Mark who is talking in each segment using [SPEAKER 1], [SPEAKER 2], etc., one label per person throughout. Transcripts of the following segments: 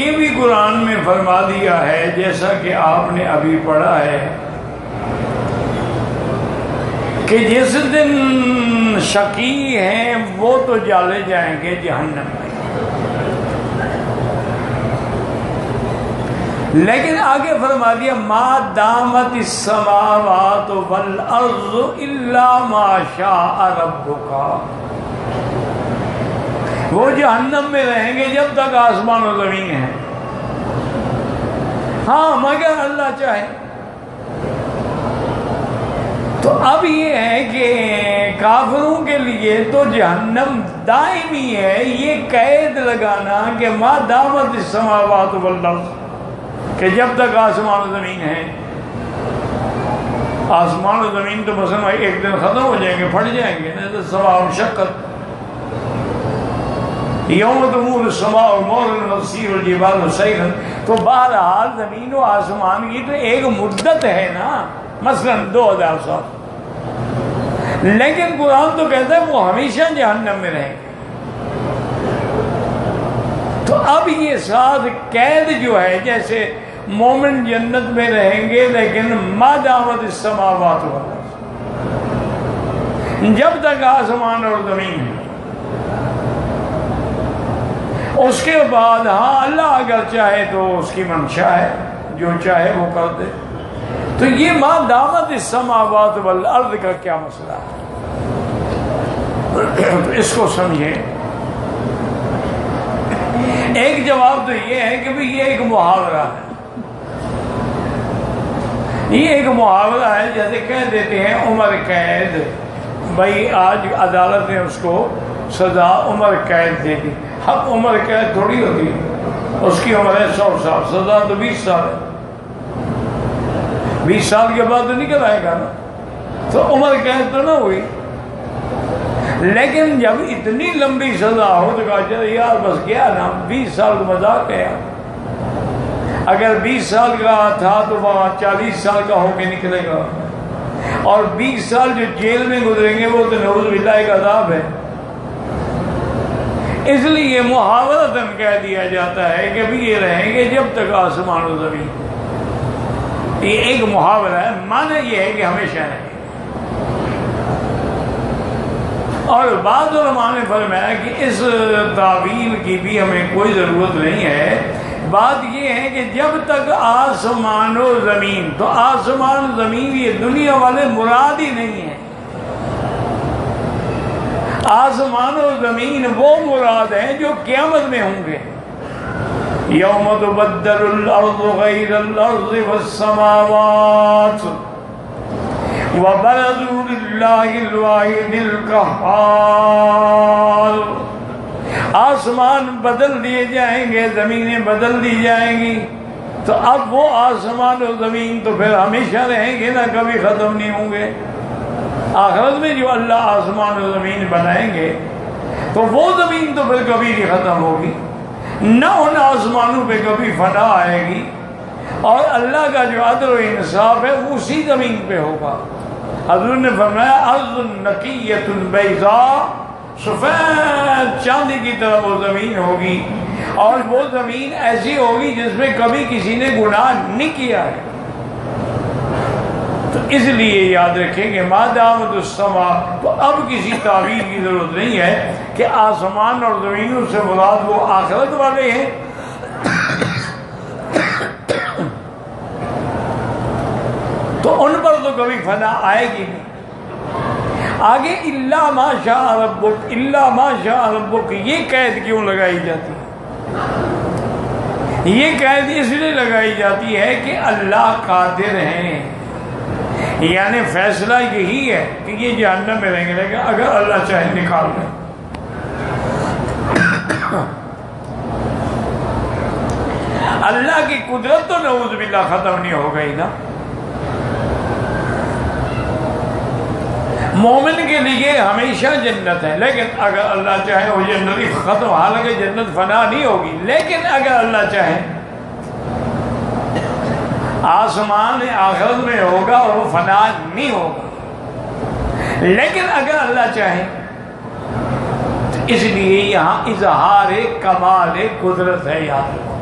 [SPEAKER 1] یہ بھی قرآن میں فرما دیا ہے جیسا کہ آپ نے ابھی پڑھا ہے کہ جس دن شقی ہیں وہ تو ڈالے جائیں گے جہنم میں، لیکن آگے فرما دیا ما دامت السماوات والارض الا ما شاء ربک، وہ جہنم میں رہیں گے جب تک آسمان و زمین ہے، ہاں مگر اللہ چاہے۔ تو اب یہ ہے کہ کافروں کے لیے تو جہنم دائمی ہے، یہ قید لگانا کہ ما دامت السماوات والارض، کہ جب تک آسمان و زمین ہے۔ آسمان و زمین تو مثلا ایک دن ختم ہو جائیں گے، پھٹ جائیں گے، نہیں تو سوا مشقت، یوم تمور السماء مورا وتسیر الجبال سیرا، تو بہرحال زمین و آسمان کی تو ایک مدت ہے نا، مثلا 2000 سال، لیکن قرآن تو کہتا ہے وہ ہمیشہ جہنم میں رہیں گے۔ تو اب یہ ساتھ قید جو ہے، جیسے مومن جنت میں رہیں گے لیکن ما دامت السماوات والارض، جب تک آسمان اور زمین ہے، اس کے بعد ہاں اللہ اگر چاہے تو اس کی منشا ہے، جو چاہے وہ کر دے۔ تو یہ ما دامت السماوات والارض کا کیا مسئلہ ہے؟ تو اس کو سمجھیں۔ ایک جواب تو یہ ہے کہ یہ ایک محاورہ ہے، یہ ایک محاورہ ہے، جیسے کہہ دیتے ہیں عمر قید، بھائی آج عدالت نے اس کو سزا عمر قید دے دی، اب عمر قید تھوڑی ہوتی ہے، اس کی عمر ہے 100 سال، سزا تو 20 سال ہے، 20 سال کے بعد تو نکل آئے گا نا، تو عمر قید تو نہ ہوئی۔ لیکن جب اتنی لمبی سزا ہو تو کہا چلے یار بس کیا نا، 20 سال کا مذاق ہے، اگر 20 سال کا تھا تو وہاں 40 سال کا ہو کے نکلے گا، اور 20 سال جو جیل میں گزریں گے وہ تو نعوذ باللہ ایک عذاب ہے۔ اس لیے محاورتاً کہہ دیا جاتا ہے کہ بھی یہ رہیں گے جب تک آسمان و زمین، یہ ایک محاورہ ہے، معنی یہ ہے کہ ہمیشہ رہیں گے۔ اور بعض علماء نے فرمایا کہ اس تعویل کی بھی ہمیں کوئی ضرورت نہیں ہے، بات یہ ہے کہ جب تک آسمان و زمین، تو آسمان و زمین یہ دنیا والے مراد ہی نہیں ہے، آسمان و زمین وہ مراد ہیں جو قیامت میں ہوں گے۔ یوم تبدل الارض غیر الارض والسماوات وبرزوا للہ الواحد القہار، آسمان بدل دیے جائیں گے، زمینیں بدل دی جائیں گی، تو اب وہ آسمان و زمین تو پھر ہمیشہ رہیں گے نا، کبھی ختم نہیں ہوں گے۔ آخرت میں جو اللہ آسمان و زمین بنائیں گے تو وہ زمین تو پھر کبھی نہیں ختم ہوگی، نہ ان آسمانوں پہ کبھی فنا آئے گی، اور اللہ کا جو عدل و انصاف ہے اسی زمین پہ ہوگا۔ حضور نے فرمایا ارض نقیۃ بیضاء، سفید چاندی کی طرح وہ زمین ہوگی، اور وہ زمین ایسی ہوگی جس میں کبھی کسی نے گناہ نہیں کیا ہے۔ تو اس لیے یاد رکھیں کہ ما دامت السماء، تو اب کسی تعویل کی ضرورت نہیں ہے کہ آسمان اور زمینوں سے مراد وہ آخرت والے ہیں، تو ان پر تو کبھی فنا آئے گی نہیں۔ آگے الا ما شاء ربک، الا ما شاء ربک، یہ قید کیوں لگائی جاتی ہے؟ یہ قید اس لیے لگائی جاتی ہے کہ اللہ قادر ہیں، یعنی فیصلہ یہی ہے کہ یہ جہنم میں رہیں گے، لیکن اگر اللہ چاہے نکال لیں۔ اللہ کی قدرت تو نعوذ باللہ ختم نہیں ہو گئی نا۔ مومن کے لیے ہمیشہ جنت ہے، لیکن اگر اللہ چاہے وہ جنت ختم، حالانکہ جنت فنا نہیں ہوگی، لیکن اگر اللہ چاہے آسمان آخرت میں ہوگا اور وہ فنا نہیں ہوگا، لیکن اگر اللہ چاہے، اس لیے یہاں اظہار کمال قدرت ہے، یاد رکھو۔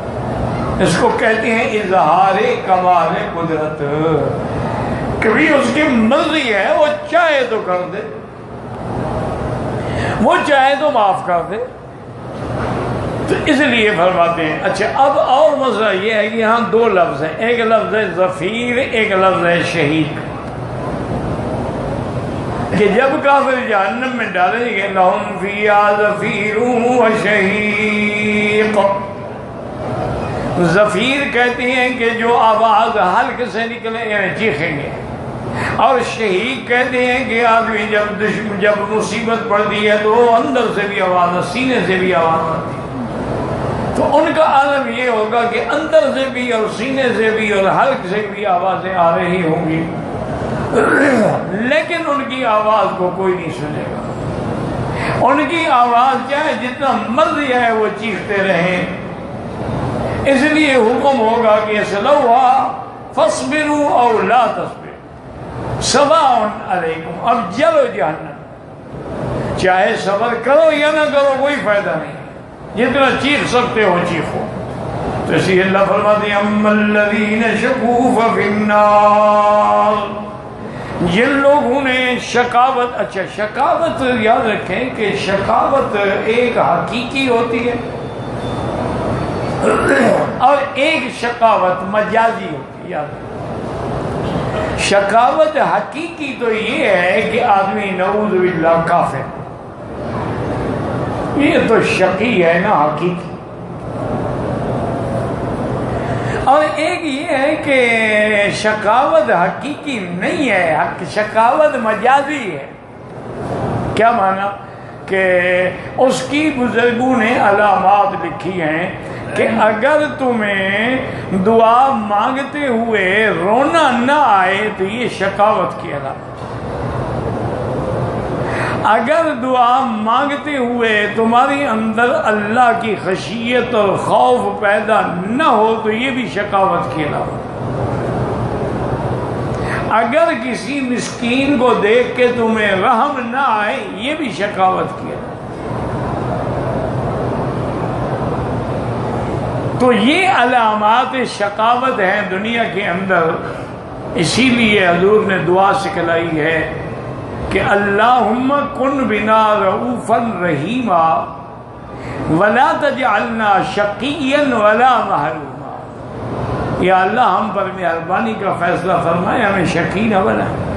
[SPEAKER 1] اس کو کہتے ہیں اظہار کمال قدرت. کبھی اس کی مرضی ہے وہ چاہے تو کر دے، وہ چاہے تو معاف کر دے. تو اس لیے فرماتے ہیں. اچھا اب اور مسئلہ یہ ہے کہ یہاں دو لفظ ہیں، ایک لفظ ہے ظفیر، ایک لفظ ہے شہید. کہ جب کافر جہنم میں ڈالیں گے لہم فیہا ظفیر و شہیق. ظفیر کہتے ہیں کہ جو آواز حلق سے نکلے یعنی چیخیں گے، اور شہیق کہتے ہیں کہ آدمی جب مصیبت پڑتی ہے تو اندر سے بھی آواز، سینے سے بھی آواز آتی ہے. تو ان کا عالم یہ ہوگا کہ اندر سے بھی اور سینے سے بھی اور حلق سے بھی آوازیں آ رہی ہوں گی، لیکن ان کی آواز کو کوئی نہیں سنے گا. ان کی آواز چاہے جتنا مرضی ہے وہ چیختے رہیں. اس لیے حکم ہوگا کہ اصلوہا فاصبروا او لا تصبروا سواء علیکم. اب جلو جہنم، چاہے صبر کرو یا نہ کرو کوئی فائدہ نہیں، جتنا چیخ سکتے ہو چیخو. تو اسی اللہ فرماتے ہیں اما الذین شقوا ففی النار. جن لوگوں نے شقاوت، اچھا شقاوت یاد رکھیں کہ شقاوت ایک حقیقی ہوتی ہے اور ایک شقاوت مجازی ہوتی ہے. یاد رکھیں شقاوت حقیقی تو یہ ہے کہ آدمی نعوذ باللہ کافر، یہ تو شقی ہے نا حقیقی. اور ایک یہ ہے کہ شقاوت حقیقی نہیں ہے، شقاوت مجازی ہے. کیا معنی؟ کہ اس کی بزرگوں نے علامات لکھی ہیں کہ اگر تمہیں دعا مانگتے ہوئے رونا نہ آئے تو یہ شقاوت کی علامت. اگر دعا مانگتے ہوئے تمہاری اندر اللہ کی خشیت اور خوف پیدا نہ ہو تو یہ بھی شقاوت کی علامت. اگر کسی مسکین کو دیکھ کے تمہیں رحم نہ آئے یہ بھی شقاوت کی علامت. تو یہ علامات شقاوت ہیں دنیا کے اندر. اسی لیے حضور نے دعا سکھلائی ہے کہ اللہم کن بنا رؤوفا رحیما ولا تجعلنا شقیا ولا محروما. یا اللہ ہم پر مہربانی کا فیصلہ فرمائے، ہمیں شقی نہ بنائے.